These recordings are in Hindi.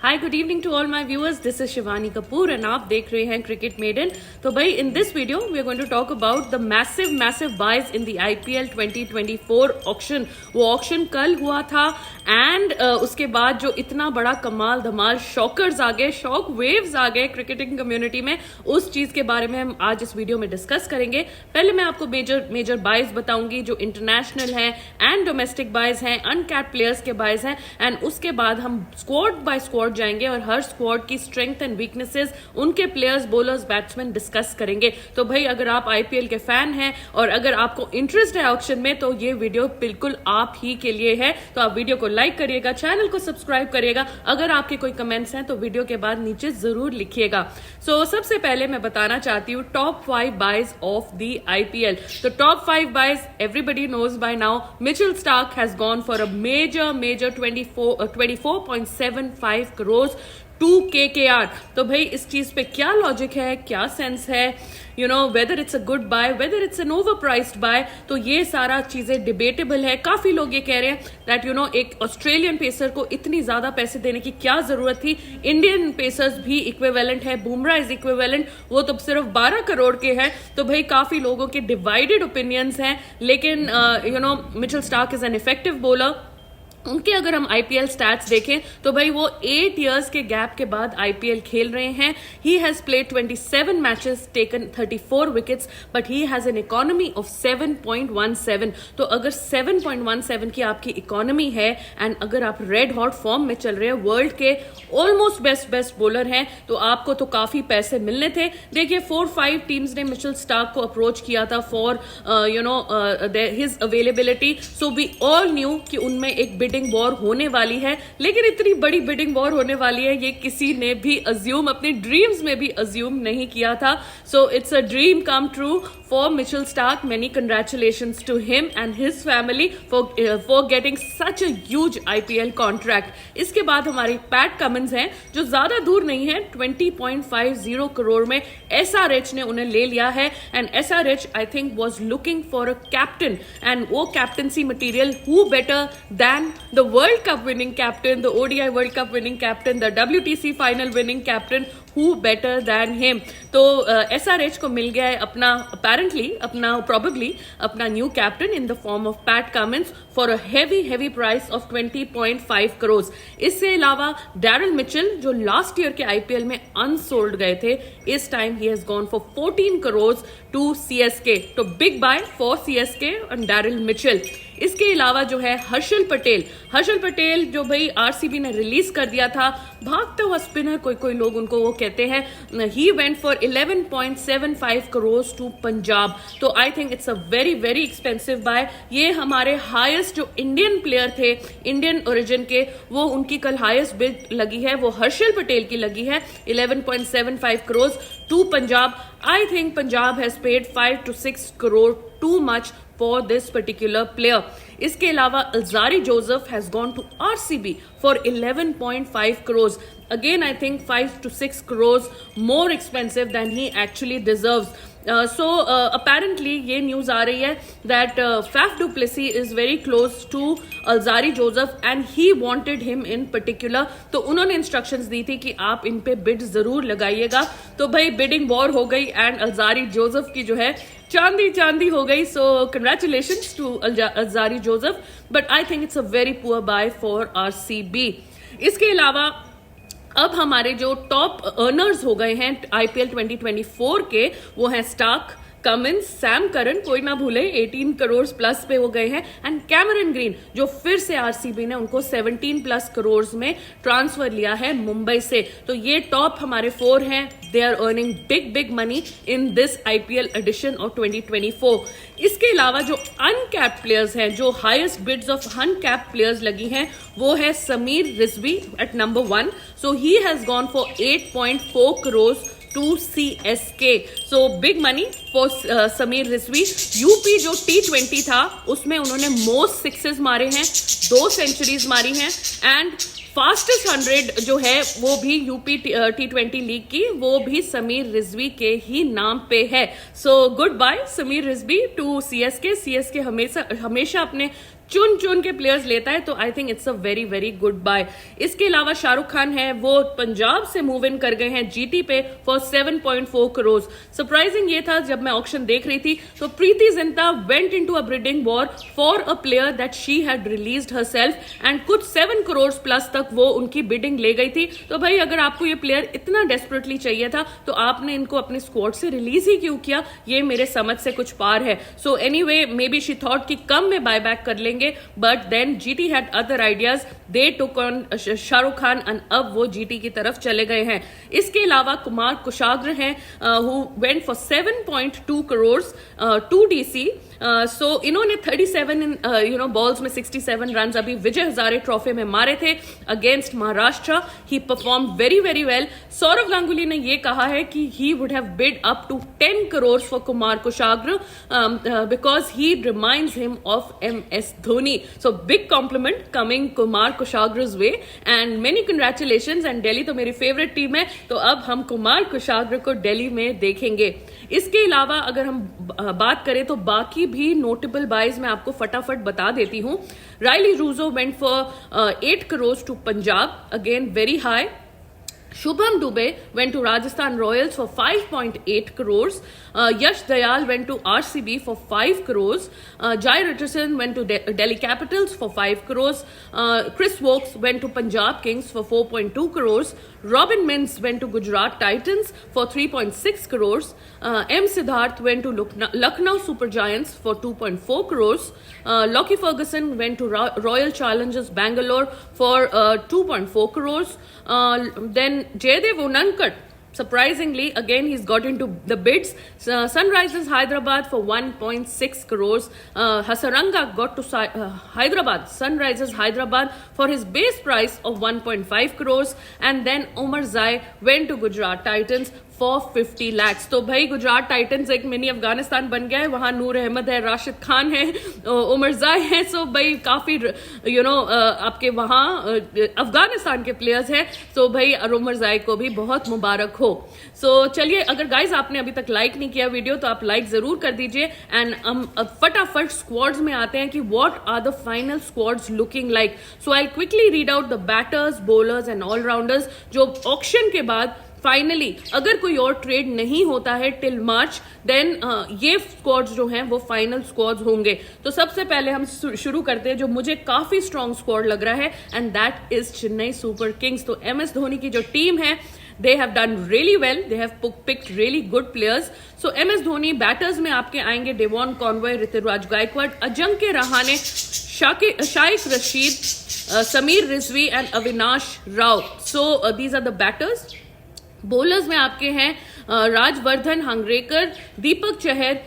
Hi good evening to all my viewers, this is Shivani Kapoor and आप देख रहे हैं क्रिकेट मेडन। तो भाई in this video we are going to talk about the massive buys in the IPL 2024 auction. वो ऑक्शन कल हुआ था एंड उसके बाद जो इतना बड़ा कमाल धमाल शॉकर्स आ गए, शॉक वेव्स आ गए क्रिकेटिंग कम्युनिटी में, उस चीज के बारे में हम आज इस वीडियो में डिस्कस करेंगे। पहले मैं आपको मेजर बाइज बताऊंगी जो इंटरनेशनल हैं एंड डोमेस्टिक बाइज हैं, अनकैप्ड प्लेयर्स के बाइज हैं, एंड उसके बाद हम स्क्वाड बाय स्क्वाड जाएंगे और हर स्क्वाड की स्ट्रेंथ एंड वीकनेसेस, उनके प्लेयर्स, बॉलर्स, बैट्समैन डिस्कस करेंगे। तो भाई अगर आप आईपीएल के फैन हैं और अगर आपको इंटरेस्ट है ऑक्शन में तो ये वीडियो बिल्कुल आप ही के लिए है। तो आप वीडियो को लाइक करिएगा, चैनल को सब्सक्राइब करिएगा। अगर आपके कोई कमेंट्स हैं तो वीडियो के बाद नीचे जरूर लिखिएगा। सो सबसे पहले मैं बताना चाहती हूँ top 5 buys of the IPL. तो top 5 buys everybody knows by now. Mitchell Starc has gone for a major 24.75 crores to KKR। तो भाई इस चीज पे क्या लॉजिक है, क्या सेंस है, you know whether it's a good buy, whether it's an overpriced buy, तो ये सारा चीजें डिबेटेबल है। काफी लोग ये कह रहे हैं दैट यू नो एक ऑस्ट्रेलियन पेसर को इतनी ज्यादा पैसे देने की क्या जरूरत थी, इंडियन पेसर्स भी इक्विवेलेंट है, बुमराह इज इक्विवेलेंट, वो तो सिर्फ 12 करोड़ के हैं। तो भाई काफी लोगों के डिवाइडेड ओपिनियंस हैं, लेकिन you know Mitchell Starc is an effective bowler. उनके अगर हम आईपीएल स्टैट्स देखें तो भाई वो 8 इयर्स के गैप के बाद आईपीएल खेल रहे हैं। He has played 27 matches, taken 34 wickets, but he has an economy of 7.17। तो अगर 7.17 की आपकी इकोनॉमी है एंड अगर आप रेड हॉट फॉर्म में चल रहे हैं, वर्ल्ड के ऑलमोस्ट बेस्ट बॉलर हैं, तो आपको तो काफी पैसे मिलने थे। देखिए 4-5 टीम्स ने मिचेल स्टार्क को अप्रोच किया था for you know his availability. So we all knew कि उनमें एक बिडिंग वॉर होने वाली है, लेकिन इतनी बड़ी बिडिंग वॉर होने वाली है ये किसी ने भी अज्यूम, अपनी ड्रीम्स में भी अज्यूम नहीं किया था। So it's a dream come true for Mitchell Starc. Many congratulations to him and his family for getting such a huge IPL contract. इसके बाद हमारी पैट कमिंस हैं जो ज्यादा दूर नहीं है, 20.50 करोड़ में एसआरएच ने उन्हें ले लिया है and SRH I think was looking for a captain and वो captaincy material who better than the World Cup winning captain, the ODI World Cup winning captain, the WTC final winning captain, who better than him। तो SRH को मिल गया है अपना probably अपना new captain in the form of Pat Cummins for a heavy price of 20.5 crore. इससे अलावा डैरिल मिचेल जो लास्ट ईयर के आईपीएल में अनसोल्ड गए थे, इस time he has gone for 14 crore to CSK. तो big buy for CSK and Daryl Mitchell. इसके अलावा जो है हर्षल पटेल जो भाई आरसीबी ने रिलीज कर दिया था, भागता हुआ स्पिनर कोई लोग उनको वो कहते हैं, he went for 11.75 crore to Punjab. तो I think it's a very expensive buy. ये हमारे हाईएस्ट जो इंडियन प्लेयर थे, इंडियन ओरिजिन के, वो उनकी कल हाईएस्ट बिड लगी है, वो हर्षल पटेल की लगी है 11.75 crore to Punjab. I think Punjab has paid 5 to 6 crore too much for this particular player। इसके अलावा Alzarri Joseph has gone to RCB for 11.5 crores। Again I think 5 to 6 crores more expensive than he actually deserves। So apparently ये न्यूज आ रही है that Faf du Plessis is very close to Alzari Joseph and he wanted him in particular। तो उन्होंने इंस्ट्रक्शंस दी थी कि आप इन पे बिड जरूर लगाइएगा। तो भाई बिडिंग वॉर हो गई एंड अल्जारी जोसेफ की जो है चांदी हो गई। So congratulations to Alzarri Joseph, but I think it's a very poor buy for RCB. इसके अलावा अब हमारे जो टॉप अर्नर्स हो गए हैं आईपीएल 2024 के, वो हैं स्टार्क, कमिंस, सैम करन, कोई ना भूले 18 करोड़ प्लस पे हो गए हैं, एंड कैमरन ग्रीन जो फिर से आरसीबी ने उनको 17 प्लस करोड़ में ट्रांसफर लिया है मुंबई से। तो ये टॉप हमारे 4 हैं। They are earning big money in this IPL edition of 2024। इसके अलावा जो अनकैप्ड प्लेयर्स हैं, जो highest bids of uncapped players लगी हैं, वो है Sameer Rizvi at number 1। So he has gone for 8.4 crore to CSK। So big money for Sameer Rizvi. UP जो T20 था उसमें उन्होंने मोस्ट सिक्सेस मारे हैं, 2 सेंचुरीज मारी हैं, एंड फास्टेस्ट 100 जो है वो भी यूपी T20 लीग की, वो भी समीर रिजवी के ही नाम पे है। So good buy Sameer Rizvi to CSK। CSK हमेशा अपने चुन चुन के प्लेयर्स लेता है, तो I think it's a very very good buy. इसके अलावा शाहरुख खान है, वो पंजाब से मूव इन कर गए हैं जीटी पे फॉर 7.4 करोड़। सरप्राइजिंग ये था, जब मैं ऑक्शन देख रही थी तो Preity Zinta went into a bidding war for a player that she had released herself and कुछ 7 करोड़ प्लस तक वो उनकी बिडिंग ले गई थी। तो भाई अगर आपको ये प्लेयर इतना डेस्परेटली चाहिए था तो आपने इनको अपने स्क्वाड से रिलीज ही क्यों किया, ये मेरे समझ से कुछ पार है। So anyway, maybe she thought कि कम में बाय बैक कर लेंगे, but then GT had other ideas, they took on Shahrukh Khan and अब वो जीटी की तरफ चले गए हैं। इसके अलावा कुमार कुशाग्र हैं, who went for 7.2 crore to DC. So इन्होंने 37 इन बॉल्स में 67 रन अभी विजय हजारे ट्रॉफी में मारे थे against Maharashtra. He perform very very well. Sourav Ganguly ने ये कहा है कि he would have bid up to 10 crore for Kumar Kushagra because he reminds him of MS Dhoni. So big compliment coming Kumar Kushagra's way and many congratulations. And Delhi तो मेरी फेवरेट टीम है, तो अब हम कुमार कुशाग्र को दिल्ली में देखेंगे। इसके अलावा अगर हम बात करें तो बाकी भी नोटेबल बाइज मैं आपको फटाफट बता देती हूं। Rilee Rossouw went for 8 crore to Punjab, again very high. Shubham Dubey went to Rajasthan Royals for 5.8 crores. Yash Dayal went to RCB for 5 crores. Jai Richardson went to Delhi Capitals for 5 crores. Chris Wokes went to Punjab Kings for 4.2 crores. Robin Mins went to Gujarat Titans for 3.6 crores. M. Siddharth went to Lucknow Super Giants for 2.4 crores. Lockie Ferguson went to Royal Challengers Bangalore for 2.4 crores. Then Jaydev Unankat, surprisingly, again he's got into the bids. Sunrisers Hyderabad for 1.6 crores. Hasaranga got to Hyderabad, Sunrisers Hyderabad for his base price of 1.5 crores. And then Omar Zai went to Gujarat Titans for 50 lakhs. तो भाई गुजरात टाइटंस एक मिनी अफगानिस्तान बन गया है। वहां नूर अहमद है, राशिद खान है, उमर जाय है। सो भाई काफी आपके वहां अफगानिस्तान के प्लेयर्स हैं। तो भाई उमर जाय को भी बहुत मुबारक हो। सो चलिए, अगर गाइज आपने अभी तक लाइक नहीं किया वीडियो तो आप लाइक जरूर कर दीजिए। एंड हम फटाफट स्क्वाड्स में आते हैं कि what are the final squads looking like. So I quickly read out the batters, bowlers and allrounders जो ऑक्शन के बाद फाइनली अगर कोई और ट्रेड नहीं होता है टिल मार्च, देन ये स्क्वाड्स जो हैं वो फाइनल स्क्वाड्स होंगे। तो सबसे पहले हम शुरू करते हैं जो मुझे काफी स्ट्रॉन्ग स्क्वाड लग रहा है, and that is Chennai super Kings. तो MS धोनी की जो टीम है, they have done really well, they have picked really good players. So MS Dhoni batters में आपके आएंगे Devon Conway, Ruturaj Gaikwad, Ajinkya Rahane, Shaik Rasheed, Sameer Rizvi and Avinash Rao. So these are the batters. Bowlers में आपके हैं राजवर्धन हंगरेकर, दीपक चहर,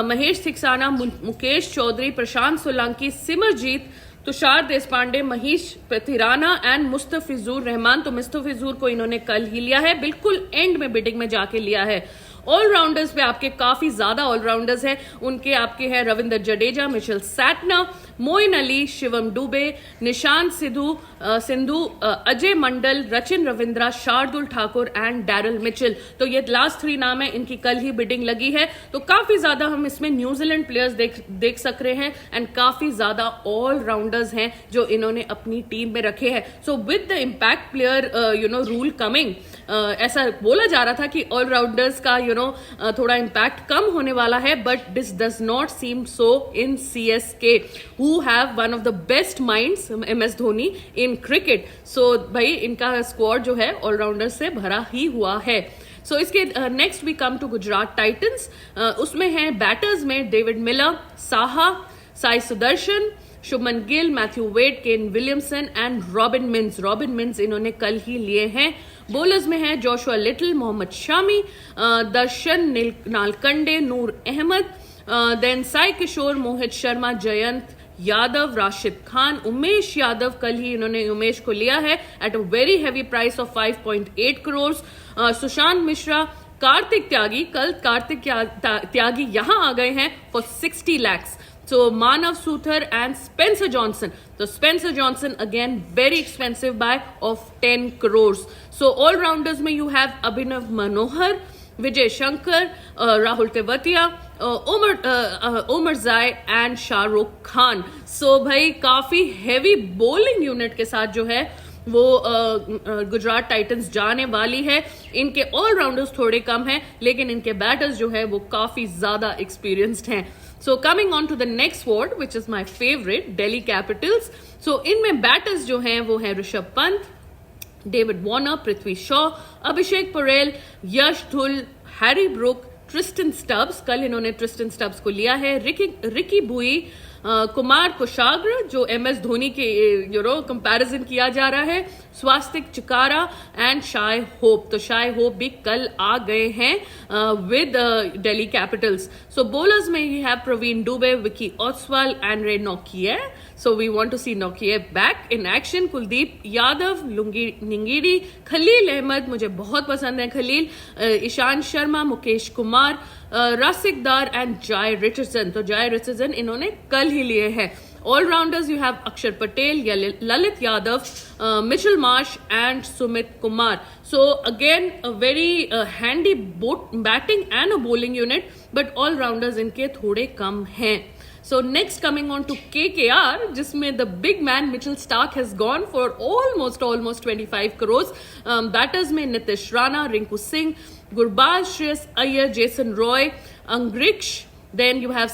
महेश सिक्साना, मुकेश चौधरी, प्रशांत सोलंकी, सिमरजीत, तुषार देशपांडे, महीश तिराना एंड मुस्तफिजुर रहमान। तो मुस्तफिजुर को इन्होंने कल ही लिया है, बिल्कुल एंड में बिडिंग में जाके लिया है। ऑलराउंडर्स पे आपके काफी ज्यादा ऑलराउंडर्स हैं। उनके आपके हैं Ravindra Jadeja, Mitchell Santner, Moeen Ali, Shivam Dube, Nishant Sindhu, Ajay Mandal, Rachin Ravindra, Shardul Thakur and Daryl Mitchell. तो ये लास्ट 3 नाम है, इनकी कल ही बिडिंग लगी है। तो काफी ज्यादा हम इसमें न्यूजीलैंड प्लेयर्स देख सक रहे हैं एंड काफी ज्यादा ऑलराउंडर्स हैं जो इन्होंने अपनी टीम में रखे हैं। So with the impact player rule coming, ऐसा बोला जा रहा था कि ऑलराउंडर्स का थोड़ा इम्पैक्ट कम होने वाला है, but this does not seem so in CSK who have one of the best minds MS Dhoni in cricket. So भाई इनका स्क्वाड जो है ऑलराउंडर से भरा ही हुआ है। सो इसके next we come to Gujarat Titans. उसमें हैं बैटर्स में David Miller, Saha, Sai Sudharsan, Shubman Gill, Matthew Wade, Kane Williamson and Robin Minz. Robin Minz इन्होंने कल ही लिए हैं। बॉलर्स में हैं Joshua Little, Mohammed Shami, Darshan Nalkande, Noor Ahmad, then Sai Kishore, Mohit Sharma, Jayant Yadav, Rashid Khan, Umesh Yadav. कल ही इन्होंने उमेश को लिया है at a very heavy price of 5.8 crore. Sushant Mishra, Kartik Tyagi, कल कार्तिक त्यागी यहां आ गए हैं for 60 lakhs. So Manav Suthar and Spencer Johnson. So Spencer Johnson again very expensive buy of 10 crores. So all rounders में you have Abhinav Manohar, Vijay Shankar, Rahul Tewatia, Umar जाय एंड शाहरुख खान. सो भाई काफी हैवी बॉलिंग यूनिट के साथ जो है वो गुजरात टाइटंस जाने वाली है. इनके ऑलराउंडर्स थोड़े कम हैं, लेकिन इनके बैटर्स जो है वो काफी ज्यादा एक्सपीरियंस्ड हैं. So coming on to the next squad which is my favourite, Delhi Capitals. So इनमें बैटर्स जो हैं वो हैं Rishabh Pant, David Warner, Prithvi Shaw, Abhishek Patel, Yash Dhull, Harry book, Tristan Stubbs, कल इन्होंने ट्रिस्टन स्टब्स को लिया है, रिकी बुई, कुमार कुशाग्र जो एमएस धोनी के कंपैरिजन किया जा रहा है, स्वास्तिक चिकारा एंड शाय होप. तो शाय होप भी कल आ गए हैं with Delhi Capitals. So bowlers में you have Praveen Dubey, Vicky Oswal and रे Nokia. So we want to see Nokia back in action. Kuldeep Yadav, निंगिडी, Khalil Ahmad, मुझे बहुत पसंद है खलील, ईशान शर्मा, मुकेश कुमार, रासिकदार एंड जय रिचर्डसन. तो जय रिचर्डसन इन्होंने कल ही लिए हैं. ऑलराउंडर्स यू हैव अक्षर Patel, Lalit Yadav, Mitchell Marsh and Sumit Kumar. So again a very handy batting and a bowling unit, but allrounders इनके थोड़े कम हैं. So next coming on to KKR, जिसमें the big man Mitchell Starc has gone for almost 25 crores. Batters में Nitish Rana, Rinku Singh, Gurbaz, Shreyas Iyer, Jason Roy, Angkrish. Then you have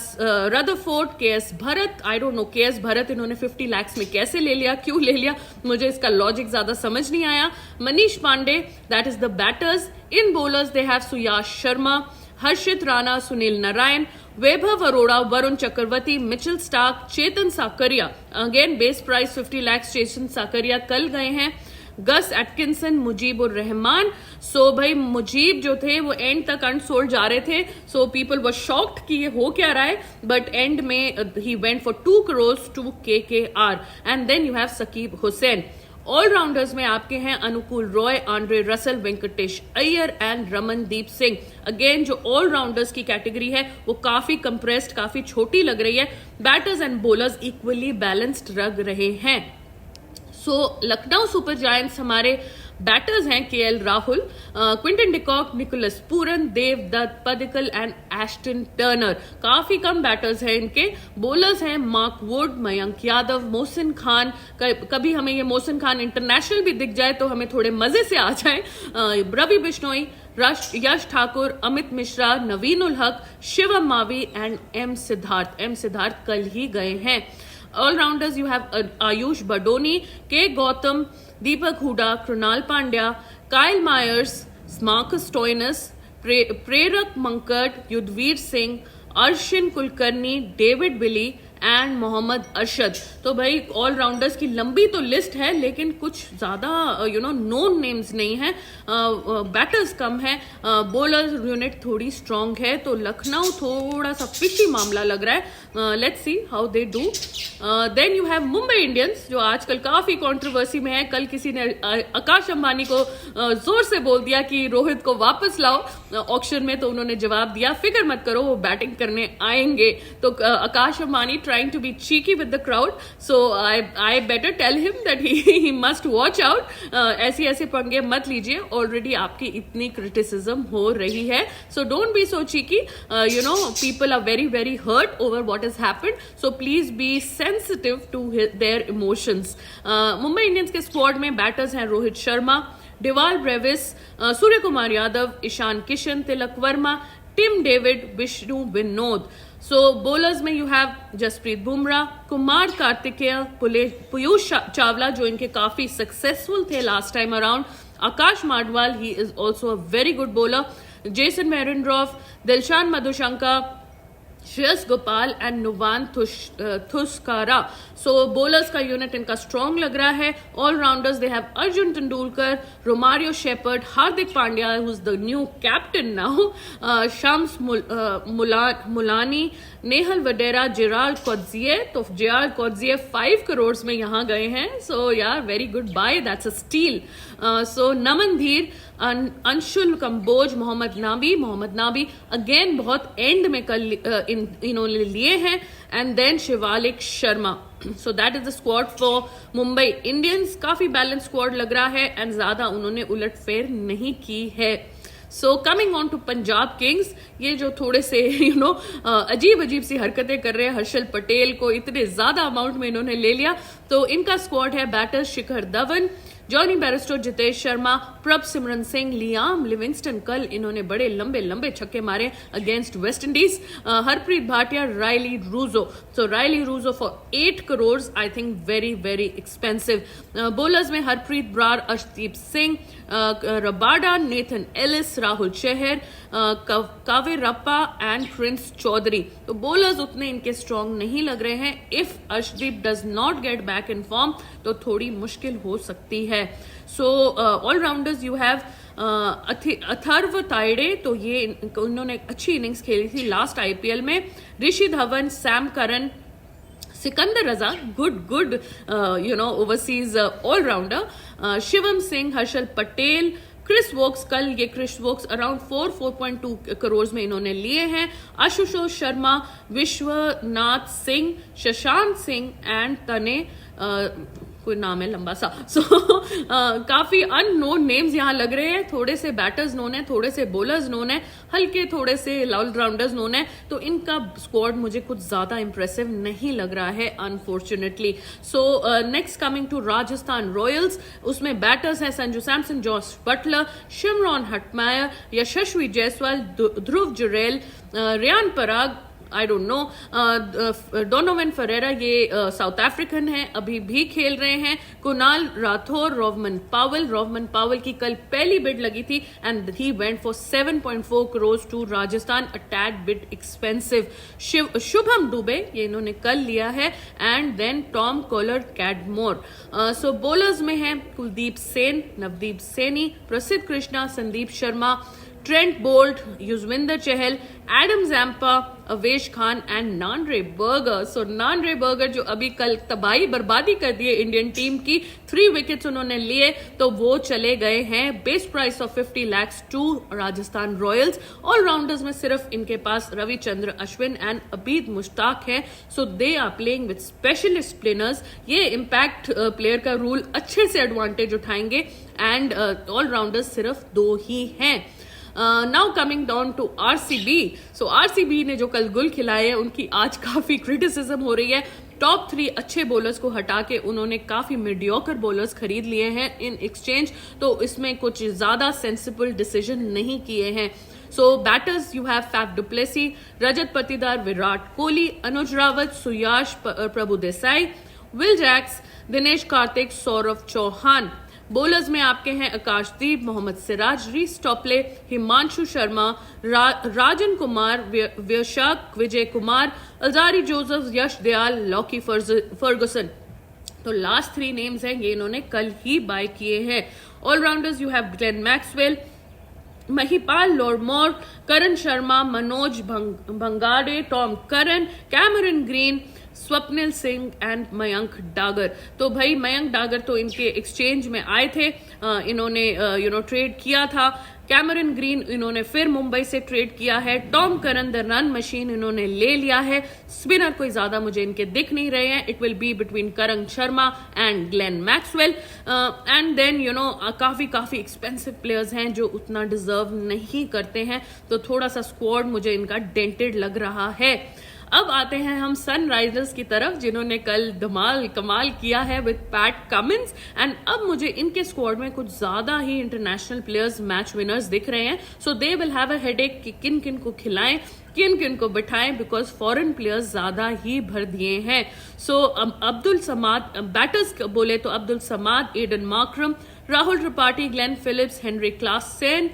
Rutherford, KS Bharat. I don't know KS Bharat इन्होंने 50 lakhs में कैसे ले लिया, क्यों ले लिया, मुझे इसका लॉजिक ज्यादा समझ नहीं आया. Manish Pandey, that is the batters. In bowlers they have Suyash Sharma, Harshit Rana, Sunil Narine, Vaibhav Arora, Varun Chakravarthy, Mitchell Starc, Chetan Sakariya. Again base price 50 lakhs. Chetan Sakariya कल गए हैं. गस एटकिंसन, मुजीब उर रहमान. सो भाई मुजीब जो थे वो एंड तक अनसोल्ड जा रहे थे. सो पीपल वर शॉक्ड कि ये हो क्या रहा है, बट एंड में he went for 2 crores to KKR. And then you have Sakib Hussain. Allrounders में आपके हैं Anukul Roy, Andre Russell, Venkatesh Iyer and Ramandeep Singh. Again जो ऑलराउंडर्स की कैटेगरी है वो काफी कंप्रेस्ड, काफी छोटी लग रही है. Batters and bowlers equally balanced लग रहे हैं. सो लखनऊ सुपर जायंट्स हमारे बैटर्स हैं KL Rahul, Quinton de Kock, Nicholas Pooran, Devdutt Padikkal and Ashton Turner. काफी कम बैटर्स हैं इनके. बॉलर्स हैं मार्क वुड, मयंक यादव, मोहसिन खान. कभी हमें ये मोहसिन खान इंटरनेशनल भी दिख जाए तो हमें थोड़े मजे से आ जाए. रवि बिश्नोई, यश ठाकुर, अमित मिश्रा, नवीन उल हक, शिवम मावी एंड एम सिद्धार्थ कल ही गए हैं. Allrounders you have Ayush Badoni, K Gowtham, Deepak Hooda, Krunal Pandya, Kyle Mayers, Marcus Stoinis, Prerak Mankad, Yudhvir Singh, Arshin Kulkarni, David Willey and Mohammad Arshad. तो भाई ऑलराउंडर्स की लंबी तो लिस्ट है, लेकिन कुछ ज्यादा नोन नेम्स नहीं है. बैटर्स कम है, बॉलर यूनिट थोड़ी स्ट्रांग है. तो लखनऊ थोड़ा सा फिशी मामला लग रहा है. Let's see how they do. Then you have Mumbai Indians जो आजकल काफी कंट्रोवर्सी में है. कल किसी ने आकाश अंबानी को जोर से बोल दिया कि रोहित को वापस लाओ ऑक्शन में, तो उन्होंने जवाब दिया फिक्र मत करो वो बैटिंग करने आएंगे. तो Akash Ambani trying to be cheeky with the crowd, so I better tell him that he must watch out. ऐसे पंगे मत लीजिए, ऑलरेडी आपकी इतनी क्रिटिसिज्म हो रही है. So don't be so cheeky. People are very hurt over what has happened, so please be sensitive to their emotions. Mumbai Indians के स्क्वाड में बैटर्स हैं Rohit Sharma, Dewald Brevis, Surya Kumar Yadav, Ishan Kishan, Tilak Varma, Tim David, Vishnu Vinod. So bowlers में यू हैव जसप्रीत बुमराह, कुमार कार्तिकेय, पीयूष चावला जो इनके काफी सक्सेसफुल थे last time around, Akash Madhwal, he is also a very good bowler, Jason Behrendorff, Dilshan Madushanka, Shreyas Gopal and Nuwan Thushara. So bowlers का यूनिट इनका स्ट्रॉन्ग लग रहा है. Allrounders they have Arjun Tendulkar, Romario Shepherd, Hardik Pandya who is the new captain now, Shams Mulani, Nehal Wadhera, Gerald Coetzee. तो जेराल्ड कोड्जिए 5 crores में यहाँ गए हैं. सो यार very good buy, that's a steal. So Naman Dhir, Anshul Kamboj, Mohammad Nabi again बहुत एंड में कल इन्होंने लिए हैं. And then Shivalik Sharma. So that is the squad for Mumbai Indians. काफी बैलेंस स्क्वाड लग रहा है एंड ज्यादा उन्होंने उलटफेर नहीं की है. So coming on to Punjab Kings, ये जो थोड़े से अजीब अजीब सी हरकतें कर रहे हैं, हर्षल पटेल को इतने ज्यादा अमाउंट में इन्होंने ले लिया। तो इनका स्क्वाड है batters Shikhar Dhawan, Johnny Bairstow, Jitesh Sharma, प्रभ सिमरन सिंह, लियाम लिविंगस्टन, कल इन्होंने बड़े लंबे लंबे छक्के मारे against West Indies, Harpreet Bhatia, Rilee Rossouw. So Rilee Rossouw for 8 crore, I think very very expensive. Bowlers में Harpreet Brar, Arshdeep Singh, Rabada, Nathan Ellis, Rahul Chahar, Kaverappa and Prince Choudhary. तो बॉलर्स उतने इनके स्ट्रॉन्ग नहीं लग रहे हैं। If Arshdeep does not get back in form तो थोड़ी मुश्किल हो सकती है। So allrounders you have Atharva Taide, तो ये इन्होंने अच्छी इनिंग्स खेली थी लास्ट आईपीएल में। Rishi Dhawan, Sam Curran, Sikandar Raza, good overseas allrounder, Shivam Singh, Harshal Patel, Chris Woakes, कल ये क्रिस वोक्स अराउंड 4.2 करोड़ में इन्होंने लिए हैं, आशुतोष शर्मा, विश्वनाथ सिंह, शशांक सिंह एंड तने, कोई नाम है लंबा सा। सो काफी अननोन नेम्स यहाँ लग रहे हैं। थोड़े से बैटर्स नोन है, थोड़े से बॉलर्स नोन है, हल्के थोड़े से ऑलराउंडर्स नोन है। तो इनका स्क्वाड मुझे कुछ ज्यादा इंप्रेसिव नहीं लग रहा है unfortunately. So next coming to Rajasthan Royals, उसमें बैटर्स हैं Sanju Samson, Jos Buttler, Shimron Hetmyer, Yashasvi Jaiswal, Dhruv Jurel, Riyan Parag, I don't know, Donovan Ferreira, ये साउथ अफ्रीकन है, अभी भी खेल रहे हैं, कुणाल राठौर, रोवमन पावल की कल पहली बिड लगी थी and he went for 7.4 crore to Rajasthan, a tad bit expensive. Shubham Dubey, ये इन्होंने कल लिया है, and then Tom Kohler Cadmore. So bowlers में है Kuldeep Sen, Navdeep Saini, Prasidh Krishna, Sandeep Sharma, Trent Boult, Yuzvendra Chahal, Adam Zampa, Avesh Khan and Nandre Burger. So Nandre Burger जो अभी कल तबाही बर्बादी कर दिए इंडियन टीम की, 3 विकेट्स उन्होंने लिए, तो वो चले गए हैं best price of 50 lakh to Rajasthan Royals. Allrounders में सिर्फ इनके पास रविचंद्र अश्विन एंड अबीद मुश्ताक है। So they are playing with specialist players. ये इम्पैक्ट प्लेयर का रूल अच्छे से एडवांटेज उठाएंगे एंड ऑलराउंडर्स सिर्फ 2 ही हैं। Now coming down to RCB. So RCB ने जो कल गुल खिलाए हैं उनकी आज काफी क्रिटिसिज्म हो रही है। टॉप 3 अच्छे बॉलर्स को हटा के उन्होंने काफी मीडियोकर बॉलर्स खरीद लिए हैं इन एक्सचेंज, तो इसमें कुछ ज्यादा सेंसिबल डिसीजन नहीं किए हैं। So batters you have Faf du Plessis, Rajat Patidar, Virat Kohli, Anuj Rawat, Suyash Prabhudessai, Will Jacks, Dinesh Karthik, Saurav Chauhan. Bowlers में आपके हैं Akashdeep, Mohammed Siraj, Reece Topley, Himanshu Sharma, Rajan Kumar, Vyshak Vijay Kumar, Alzarri Joseph, Yash Dayal, Lockie Ferguson. तो लास्ट 3 नेम्स हैं, ये इन्होंने कल ही बाय किए हैं। Allrounders you have Glenn Maxwell, Mahipal Lomror, Karn Sharma, Manoj भंगाड़े, Tom Curran, Cameron Green, Swapnil Singh and Mayank Dagar. तो भाई मयंक डागर तो इनके एक्सचेंज में आए थे, इन्होंने ट्रेड किया था। कैमरन ग्रीन इन्होंने फिर मुंबई से ट्रेड किया है। Tom Curran the run machine इन्होंने ले लिया है। स्पिनर कोई ज्यादा मुझे इनके दिख नहीं रहे हैं। It will be between Karn Sharma and Glenn Maxwell and then काफी एक्सपेंसिव प्लेयर्स हैं जो उतना डिजर्व नहीं करते हैं, तो थोड़ा सा स्क्वाड मुझे इनका डेंटेड लग रहा है। अब आते हैं हम सनराइजर्स की तरफ, जिन्होंने कल धमाल कमाल किया है विद पैट कमिंस, एंड अब मुझे इनके स्क्वाड में कुछ ज्यादा ही इंटरनेशनल प्लेयर्स मैच विनर्स दिख रहे हैं। So they will have a headache कि किन किन को खिलाएं, किन किन को बिठाएं, बिकॉज फॉरेन प्लेयर्स ज्यादा ही भर दिए हैं। सो अब्दुल समाद, बैटर्स बोले तो Abdul Samad, Aiden Markram, Rahul Tripathi, Glenn Phillips, Heinrich Klaasen,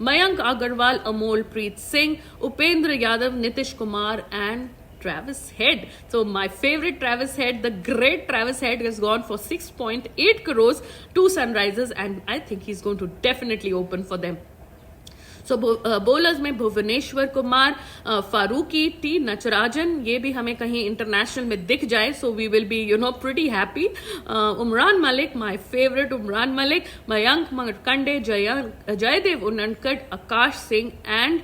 Mayank Agarwal, Anmolpreet Singh, Upendra Yadav, Nitish Kumar and Travis Head. So my favorite Travis Head, the great Travis Head, has gone for 6.8 crores to Sunrisers, and I think he's going to definitely open for them. So bowlers में भुवनेश्वर कुमार, फारूकी, टी नटराजन, ये भी हमें कहीं इंटरनेशनल में दिख जाए so we will be pretty happy. Umran Malik, my favourite Umran Malik, Mayank Markande, Jaydev Unadkat, Akash Singh and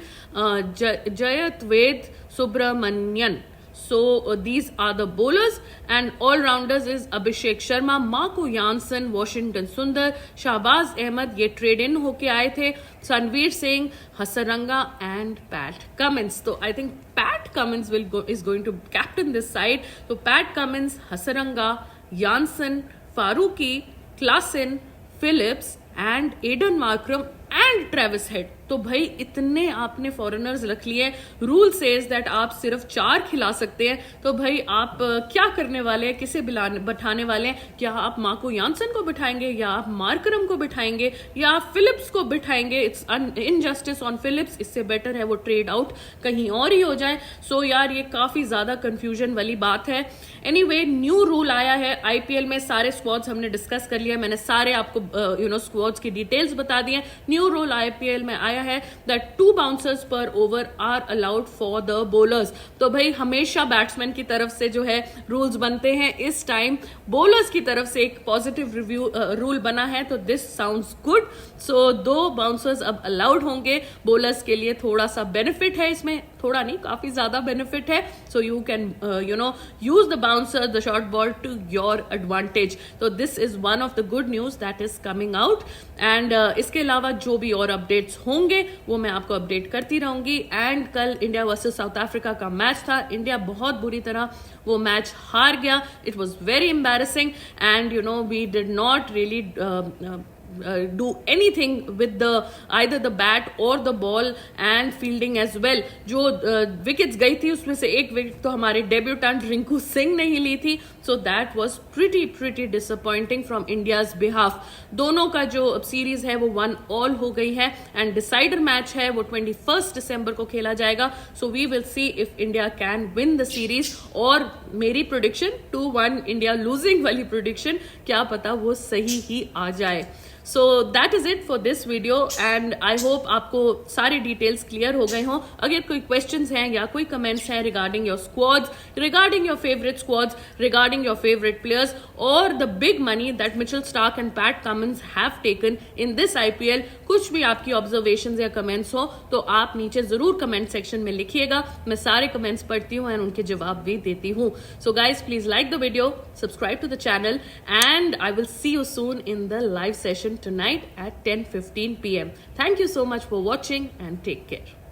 जयतवेद Subramanian. So these are the bowlers, and all-rounders is Abhishek Sharma, Marco Jansen, Washington Sundar, Shahbaz Ahmed, ये ट्रेड इन होके आए थे, Sanveer Singh, Hasaranga and Pat Cummins. तो I think Pat Cummins is going to captain this side. तो Pat Cummins, Hasaranga, Jansen, Faruqi, Klassen, Phillips and Aiden Markram and Travis Head. तो भाई इतने आपने फॉरेनर्स रख लिए. रूल सेज दैट आप सिर्फ 4 खिला सकते हैं. तो भाई आप क्या करने वाले हैं, किसे बिठाने वाले हैं? क्या आप मार्को यानसन को बिठाएंगे, या आप मार्करम को बिठाएंगे, या आप फिलिप्स को बिठाएंगे? It's injustice on Phillips. इससे बेटर है वो ट्रेड आउट कहीं और ही हो जाए. सो यार ये काफी ज्यादा कंफ्यूजन वाली बात है. एनीवे, न्यू रूल आया है आईपीएल में. सारे स्क्वाड्स हमने डिस्कस कर लिया. मैंने सारे आपको स्क्वाड्स की डिटेल्स बता दी हैं. न्यू रूल आईपीएल में आया है that 2 bouncers per over are allowed for the bowlers. तो भाई हमेशा बैट्समैन की तरफ से जो है रूल्स बनते हैं. इस टाइम बॉलर्स की तरफ से एक पॉजिटिव रिव्यू रूल बना है. तो this sounds good. So 2 bouncers अब अलाउड होंगे. बॉलर्स के लिए थोड़ा सा बेनिफिट है इसमें, थोड़ा नहीं काफी ज्यादा बेनिफिट है. So you can use the bouncer, the short ball to your advantage. तो this is one of the good news that is coming out. And इसके अलावा जो भी और अपडेट्स होंगे वो मैं आपको अपडेट करती रहूंगी. एंड कल इंडिया वर्सेस साउथ अफ्रीका का मैच था. इंडिया बहुत बुरी तरह वो मैच हार गया. It was very embarrassing and we did not really do anything with either the bat or the ball and fielding as well. जो विकेट्स गई थी उसमें से एक विकेट तो हमारे डेब्यूटेंट रिंकू सिंह ने ही ली थी. So that was pretty disappointing from India's behalf. दोनों का जो सीरीज है वो 1-1 हो गई है एंड डिसाइडर मैच है वो 21 दिसंबर को खेला जाएगा. So we will see if India can win the series. और मेरी प्रोडिक्शन 2-1 इंडिया लूजिंग वाली प्रोडिक्शन, क्या पता वो सही ही आ जाए. So that is it for this video and I hope आपको सारे डिटेल्स क्लियर हो गए हों. अगर कोई क्वेश्चंस हैं या कोई कमेंट्स हैं regarding your squads, regarding your favourite squads, regarding your favourite players और the big money that Mitchell Starc and Pat Cummins have taken in this IPL, कुछ भी आपकी ऑब्जर्वेशंस या कमेंट्स हो तो आप नीचे जरूर कमेंट सेक्शन में लिखिएगा. मैं सारे कमेंट्स पढ़ती हूँ एंड उनके जवाब भी देती हूँ. So guys please like the video, subscribe to the channel and I will see you soon in the live session tonight at 10:15 p.m. Thank you so much for watching and take care.